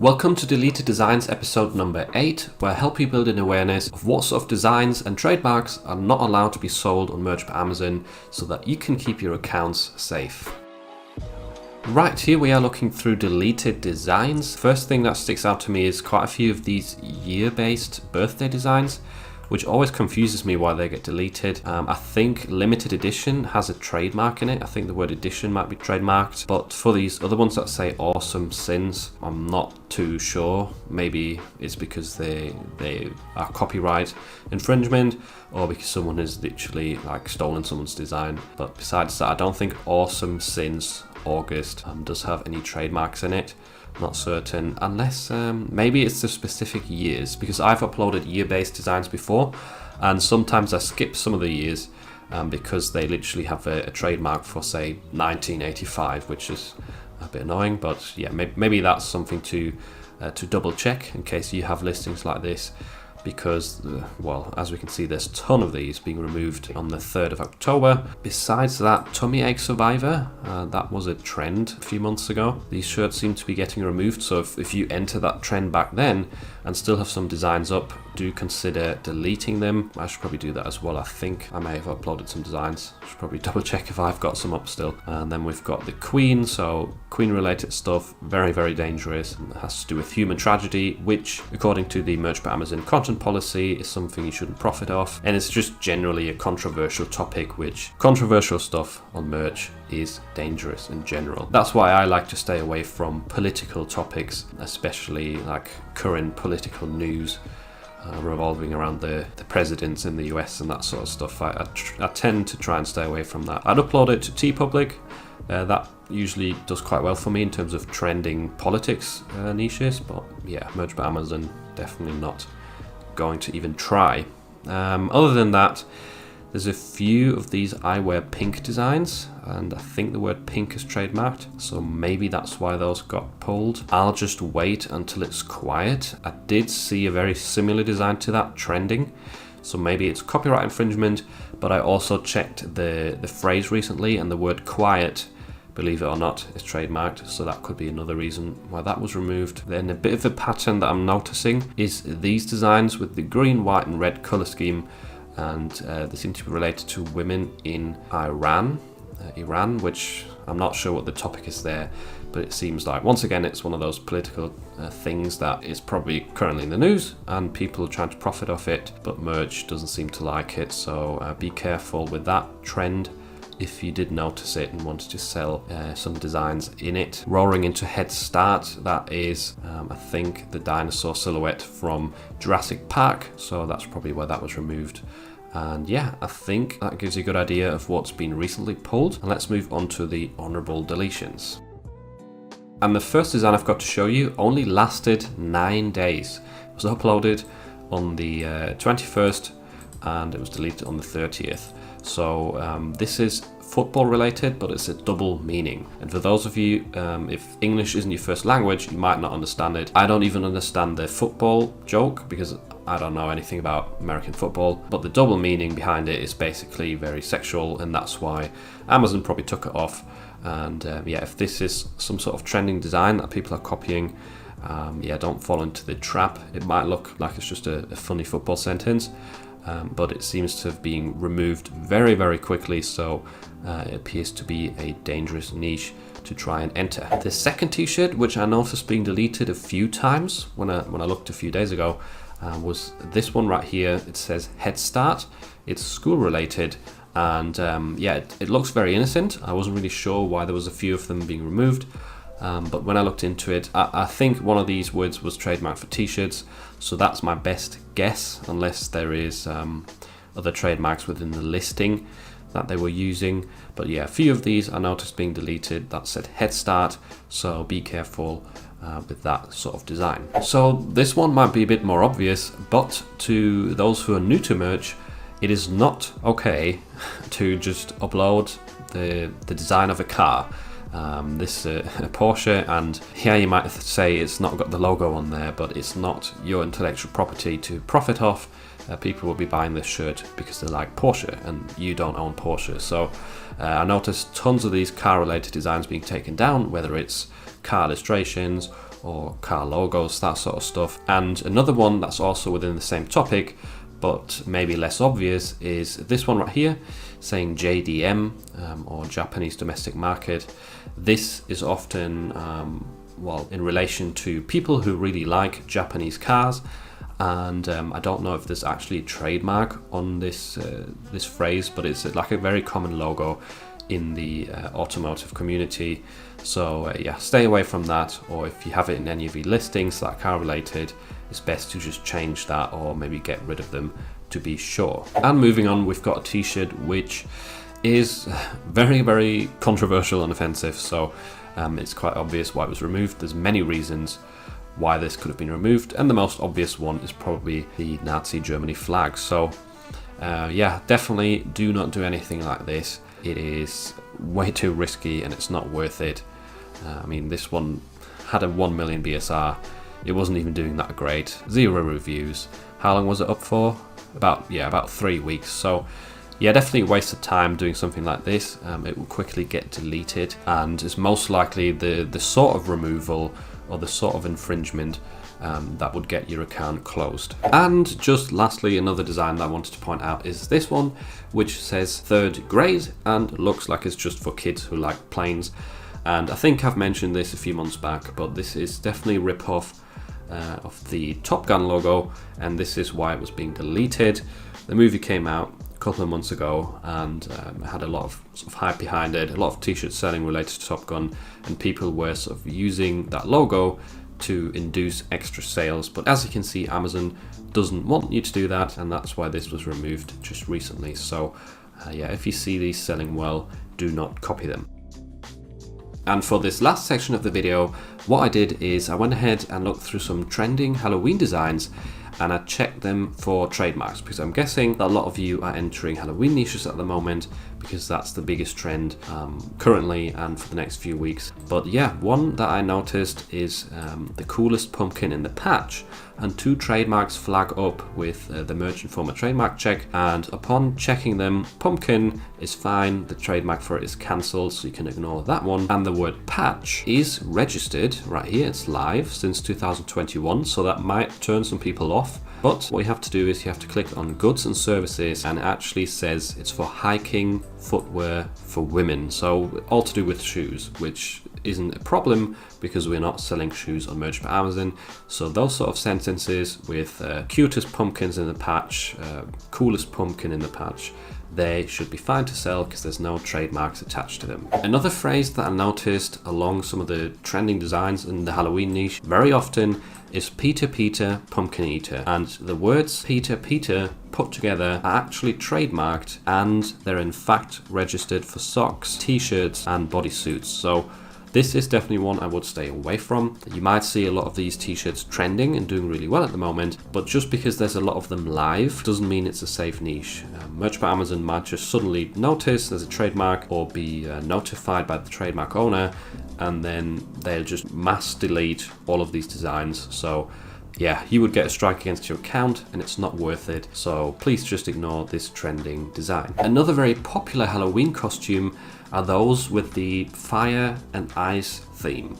Welcome to Deleted Designs episode number 8, where I help you build an awareness of what sort of designs and trademarks are not allowed to be sold on merch by Amazon so that you can keep your accounts safe. Right, here we are looking through deleted designs. First thing that sticks out to me is quite a few of these year-based birthday designs, which always confuses me why they get deleted. I think limited edition has a trademark in it. I think the word edition might be trademarked, but for these other ones that say awesome sins, I'm not too sure. Maybe it's because they are copyright infringement, or because someone has literally stolen someone's design. But besides that, I don't think awesome sins August does have any trademarks in it. Not certain, unless maybe it's the specific years, because I've uploaded year-based designs before, and sometimes I skip some of the years because they literally have a trademark for, say, 1985, which is a bit annoying. But yeah, maybe that's something to double check in case you have listings like this, because, well, as we can see, there's a ton of these being removed on the 3rd of October. Besides that, Tummy Ache Survivor, that was a trend a few months ago. These shirts seem to be getting removed, so if you enter that trend back then and still have some designs up, do consider deleting them. I should probably do that as well. I think I may have uploaded some designs. I should probably double check if I've got some up still. And then we've got the Queen, so Queen related stuff, very, very dangerous. It has to do with human tragedy, which, according to the Merch by Amazon content policy, is something you shouldn't profit off. And it's just generally a controversial topic, which controversial stuff on merch is dangerous in general. That's why I like to stay away from political topics, especially like current political news revolving around the presidents in the US and that sort of stuff. I tend to try and stay away from that. I'd upload it to TeePublic. That usually does quite well for me in terms of trending politics niches, but yeah, Merch by Amazon, definitely not going to even try. Other than that, there's a few of these I wear pink designs, and I think the word pink is trademarked, so maybe that's why those got pulled. I'll just wait until it's quiet. I did see a very similar design to that trending, so maybe it's copyright infringement, but I also checked the phrase recently, and the word quiet, believe it or not, is trademarked, so that could be another reason why that was removed. Then a bit of a pattern that I'm noticing is these designs with the green, white and red colour scheme, and they seem to be related to women in Iran, which I'm not sure what the topic is there, but it seems like, once again, it's one of those political things that is probably currently in the news and people are trying to profit off it, but merch doesn't seem to like it, so be careful with that trend if you did notice it and wanted to sell some designs in it. Roaring into Head Start, that is I think the dinosaur silhouette from Jurassic Park, so that's probably where that was removed. And yeah, I think that gives you a good idea of what's been recently pulled. And let's move on to the honourable deletions. And the first design I've got to show you only lasted 9 days. It was uploaded on the 21st and it was deleted on the 30th. So this is football related, but it's a double meaning. And for those of you, if English isn't your first language, you might not understand it. I don't even understand the football joke because I don't know anything about American football, but the double meaning behind it is basically very sexual, and that's why Amazon probably took it off. And yeah, if this is some sort of trending design that people are copying, yeah, don't fall into the trap. It might look like it's just a funny football sentence, but it seems to have been removed very, very quickly, so it appears to be a dangerous niche to try and enter. The second t-shirt, which I noticed being deleted a few times when I looked a few days ago, was this one right here. It says Head Start. It's school related, and yeah, it looks very innocent. I wasn't really sure why there was a few of them being removed, but when I looked into it, I think one of these words was trademarked for t-shirts, so that's my best guess, unless there is other trademarks within the listing that they were using. But yeah, a few of these I noticed being deleted that said Head Start, so be careful with that sort of design. So this one might be a bit more obvious, but to those who are new to merch, it is not okay to just upload the design of a car. This is a Porsche, and here you might say it's not got the logo on there, but it's not your intellectual property to profit off. People will be buying this shirt because they like Porsche, and you don't own Porsche. So I noticed tons of these car related designs being taken down, whether it's car illustrations or car logos, that sort of stuff. And another one that's also within the same topic, but maybe less obvious, is this one right here, saying JDM, or Japanese domestic market. This is often, in relation to people who really like Japanese cars. And I don't know if there's actually a trademark on this phrase, but it's like a very common logo in the automotive community. So yeah, stay away from that, or if you have it in any of your listings that are car related, it's best to just change that or maybe get rid of them to be sure. And moving on, we've got a t-shirt which is very, very controversial and offensive, so it's quite obvious why it was removed. There's many reasons why this could have been removed, and the most obvious one is probably the Nazi Germany flag. So yeah, definitely do not do anything like this. It is way too risky and it's not worth it. I mean, this one had a 1 million BSR. It wasn't even doing that great. 0 reviews. How long was it up for? About 3 weeks. So yeah, definitely a waste of time doing something like this. It will quickly get deleted, and is most likely the sort of removal or the sort of infringement that would get your account closed. And just lastly, another design that I wanted to point out is this one, which says 3rd grade and looks like it's just for kids who like planes. And I think I've mentioned this a few months back, but this is definitely a rip-off of the Top Gun logo, and this is why it was being deleted. The movie came out a couple of months ago and had a lot of sort of hype behind it, a lot of t-shirts selling related to Top Gun, and people were sort of using that logo to induce extra sales. But as you can see, Amazon doesn't want you to do that, and that's why this was removed just recently. So yeah, if you see these selling well, do not copy them. And for this last section of the video, what I did is I went ahead and looked through some trending Halloween designs, and I checked them for trademarks, because I'm guessing that a lot of you are entering Halloween niches at the moment, because that's the biggest trend currently and for the next few weeks. But yeah, one that I noticed is the coolest pumpkin in the patch, and 2 trademarks flag up with the merchant form a trademark check, and upon checking them, pumpkin is fine, the trademark for it is cancelled, so you can ignore that one. And the word patch is registered right here, it's live since 2021, so that might turn some people off. But what you have to do is you have to click on goods and services, and it actually says it's for hiking footwear for women, so all to do with shoes, which isn't a problem because we're not selling shoes on Merch by Amazon. So those sort of sentences with cutest pumpkins in the patch, coolest pumpkin in the patch, they should be fine to sell because there's no trademarks attached to them. Another phrase that I noticed along some of the trending designs in the Halloween niche very often is Peter Peter Pumpkin Eater, and the words Peter Peter put together are actually trademarked, and they're in fact registered for socks, t-shirts and bodysuits. So this is definitely one I would stay away from. You might see a lot of these t-shirts trending and doing really well at the moment, but just because there's a lot of them live doesn't mean it's a safe niche. Merch by Amazon might just suddenly notice there's a trademark or be notified by the trademark owner, and then they'll just mass delete all of these designs. So yeah, you would get a strike against your account and it's not worth it. So please just ignore this trending design. Another very popular Halloween costume are those with the fire and ice theme.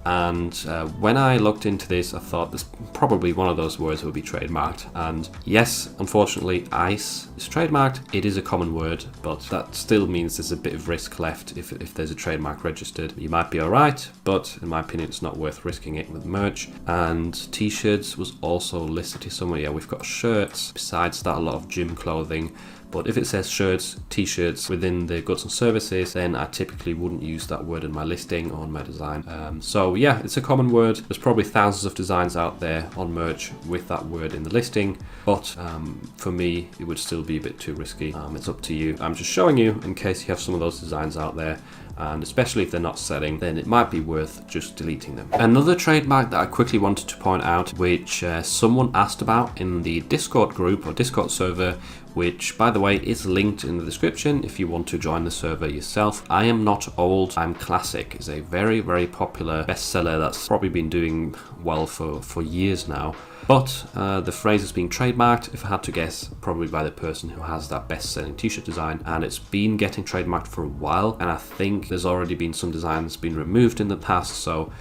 And when I looked into this, I thought there's probably one of those words will be trademarked. And yes, unfortunately, ice is trademarked. It is a common word, but that still means there's a bit of risk left if there's a trademark registered. You might be all right, but in my opinion, it's not worth risking it with merch. And t-shirts was also listed here somewhere. Yeah, we've got shirts. Besides that, a lot of gym clothing. But if it says shirts, t-shirts within the goods and services, then I typically wouldn't use that word in my listing or on my design. So yeah, it's a common word. There's probably thousands of designs out there on merch with that word in the listing, but for me, it would still be a bit too risky. It's up to you. I'm just showing you in case you have some of those designs out there, and especially if they're not selling, then it might be worth just deleting them. Another trademark that I quickly wanted to point out, which someone asked about in the Discord group or Discord server, which by the way is linked in the description if you want to join the server yourself. I Am Not Old, I'm Classic is a very, very popular bestseller that's probably been doing well for years now. But the phrase is being trademarked, if I had to guess, probably by the person who has that best-selling t-shirt design, and it's been getting trademarked for a while, and I think there's already been some designs been removed in the past, so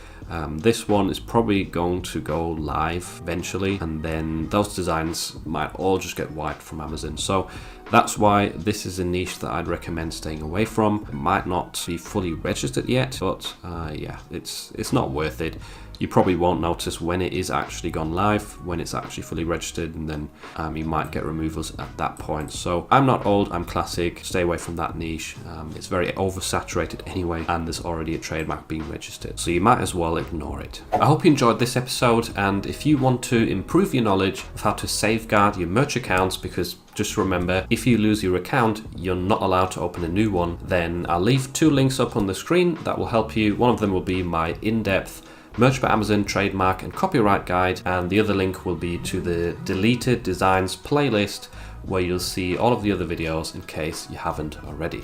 This one is probably going to go live eventually, and then those designs might all just get wiped from Amazon. So that's why this is a niche that I'd recommend staying away from. It might not be fully registered yet, but yeah, it's not worth it. You probably won't notice when it is actually gone live, when it's actually fully registered, and then you might get removals at that point. So I'm not old, I'm classic. Stay away from that niche. It's very oversaturated anyway, and there's already a trademark being registered, so you might as well ignore it. I hope you enjoyed this episode, and if you want to improve your knowledge of how to safeguard your merch accounts, because just remember, if you lose your account, you're not allowed to open a new one, then I'll leave 2 links up on the screen that will help you. One of them will be my in-depth Merch by Amazon trademark and copyright guide, and the other link will be to the deleted designs playlist, where you'll see all of the other videos in case you haven't already.